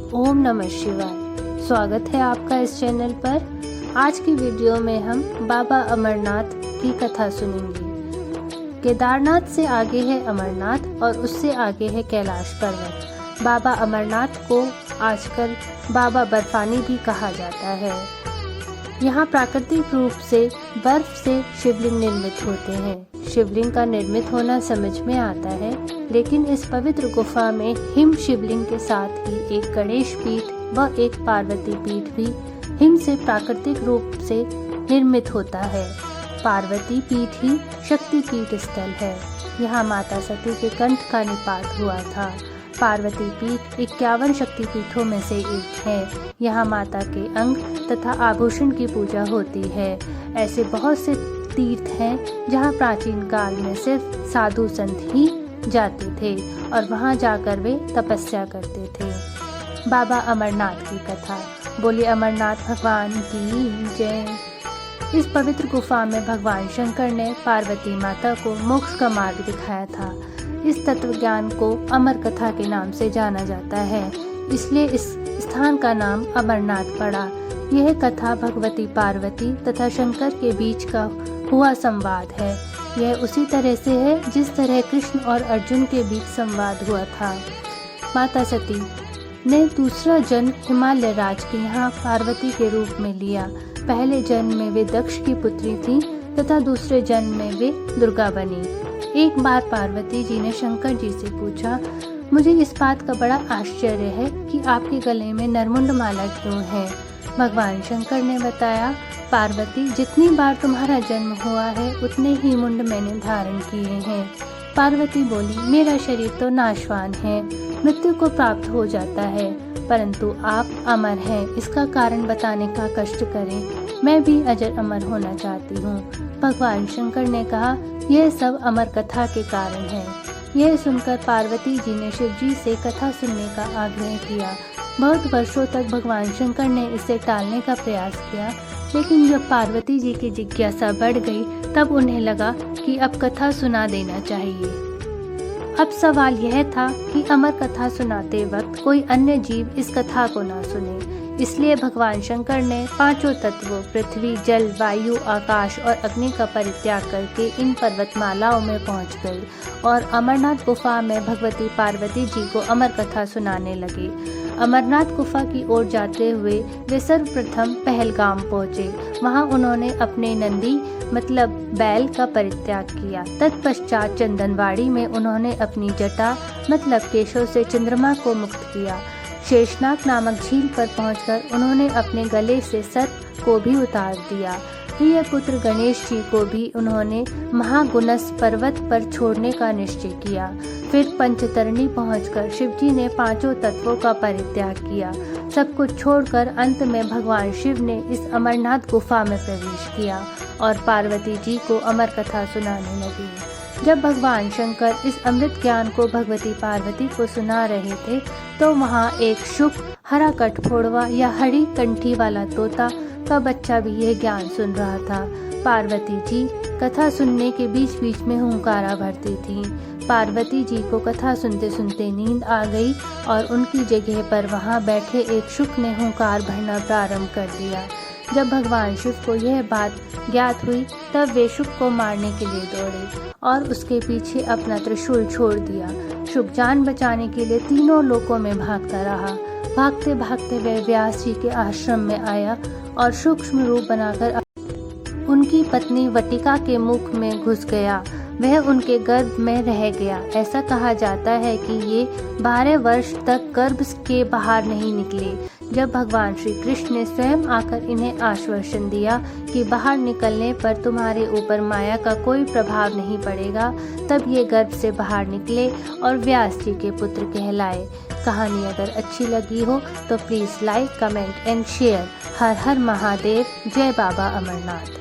ओम नमः शिवाय। स्वागत है आपका इस चैनल पर। आज की वीडियो में हम बाबा अमरनाथ की कथा सुनेंगे। केदारनाथ से आगे है अमरनाथ और उससे आगे है कैलाश पर्वत। बाबा अमरनाथ को आजकल बाबा बर्फानी भी कहा जाता है। यहाँ प्राकृतिक रूप से बर्फ से शिवलिंग निर्मित होते हैं। शिवलिंग का निर्मित होना समझ में आता है, लेकिन इस पवित्र गुफा में हिम शिवलिंग के साथ ही एक गणेश पीठ व एक पार्वती पीठ भी हिम से प्राकृतिक रूप से निर्मित होता है। पार्वती पीठ ही शक्ति पीठ स्थल है। यहाँ माता सती के कंठ का निपात हुआ था। पार्वती पीठ 51 शक्तिपीठों में से एक है। यहाँ माता के अंग तथा आभूषण की पूजा होती है। ऐसे बहुत से तीर्थ हैं जहाँ प्राचीन काल में सिर्फ साधु संत ही जाते थे और वहाँ जाकर वे तपस्या करते थे। बाबा अमरनाथ की कथा। बोले अमरनाथ भगवान की जय। इस पवित्र गुफा में भगवान शंकर ने पार्वती माता को मोक्ष का मार्ग दिखाया था। इस तत्व ज्ञान को अमर कथा के नाम से जाना जाता है, इसलिए इस स्थान का नाम अमरनाथ पड़ा। यह कथा भगवती पार्वती तथा शंकर के बीच का हुआ संवाद है। यह उसी तरह से है जिस तरह कृष्ण और अर्जुन के बीच संवाद हुआ था। माता सती ने दूसरा जन्म हिमालय राज के यहाँ पार्वती के रूप में लिया। पहले जन्म में वे दक्ष की पुत्री थीं तथा दूसरे जन्म में वे दुर्गा बनी। एक बार पार्वती जी ने शंकर जी से पूछा, मुझे इस बात का बड़ा आश्चर्य है कि आपके गले में नरमुंड माला क्यों है। भगवान शंकर ने बताया, पार्वती जितनी बार तुम्हारा जन्म हुआ है उतने ही मुंड मैंने धारण किए हैं। पार्वती बोली, मेरा शरीर तो नाशवान है, मृत्यु को प्राप्त हो जाता है, परंतु आप अमर हैं, इसका कारण बताने का कष्ट करें। मैं भी अजर अमर होना चाहती हूँ। भगवान शंकर ने कहा, यह सब अमर कथा के कारण है। यह सुनकर पार्वती जी ने शिव जी से कथा सुनने का आग्रह किया। बहुत वर्षों तक भगवान शंकर ने इसे टालने का प्रयास किया, लेकिन जब पार्वती जी की जिज्ञासा बढ़ गई तब उन्हें लगा कि अब कथा सुना देना चाहिए। अब सवाल यह था कि अमर कथा सुनाते वक्त कोई अन्य जीव इस कथा को ना सुने। इसलिए भगवान शंकर ने पांचों तत्वों पृथ्वी, जल, वायु, आकाश और अग्नि का परित्याग करके इन पर्वतमालाओं में पहुंच गए और अमरनाथ गुफा में भगवती पार्वती जी को अमर कथा सुनाने लगे। अमरनाथ गुफा की ओर जाते हुए वे सर्वप्रथम पहलगाम पहुँचे। वहाँ उन्होंने अपने नंदी मतलब बैल का परित्याग किया। तत्पश्चात चंदनवाड़ी में उन्होंने अपनी जटा मतलब केशों से चंद्रमा को मुक्त किया। शेषनाग नामक झील पर पहुंचकर उन्होंने अपने गले से सर्प को भी उतार दिया। प्रिय पुत्र गणेश जी को भी उन्होंने महागुणस पर्वत पर छोड़ने का निश्चय किया। फिर पंचतरणी पहुंचकर शिवजी ने पांचों तत्वों का परित्याग किया। सब कुछ छोड़कर अंत में भगवान शिव ने इस अमरनाथ गुफा में प्रवेश किया और पार्वती जी को अमर कथा सुनाने लगे। जब भगवान शंकर इस अमृत ज्ञान को भगवती पार्वती को सुना रहे थे तो वहाँ एक शुक हरा कठफोड़वा या हरी कंठी वाला तोता का बच्चा भी यह ज्ञान सुन रहा था। पार्वती जी कथा सुनने के बीच बीच में हुंकारा भरती थीं। पार्वती जी को कथा सुनते सुनते नींद आ गई और उनकी जगह पर वहाँ बैठे एक शुक ने हुंकार भरना प्रारंभ कर दिया। जब भगवान शिव को यह बात ज्ञात हुई तब वे शुक को मारने के लिए दौड़े और उसके पीछे अपना त्रिशूल छोड़ दिया। शुक जान बचाने के लिए तीनों लोकों में भागता रहा। भागते भागते वह व्यास जी के आश्रम में आया और सूक्ष्म रूप बनाकर उनकी पत्नी वटिका के मुख में घुस गया। वह उनके गर्भ में रह गया। ऐसा कहा जाता है कि ये 12 वर्ष तक गर्भ के बाहर नहीं निकले। जब भगवान श्री कृष्ण ने स्वयं आकर इन्हें आश्वासन दिया कि बाहर निकलने पर तुम्हारे ऊपर माया का कोई प्रभाव नहीं पड़ेगा, तब ये गर्भ से बाहर निकले और व्यास जी के पुत्र कहलाए। कहानी अगर अच्छी लगी हो तो please like, comment and share. हर हर महादेव। जय बाबा अमरनाथ।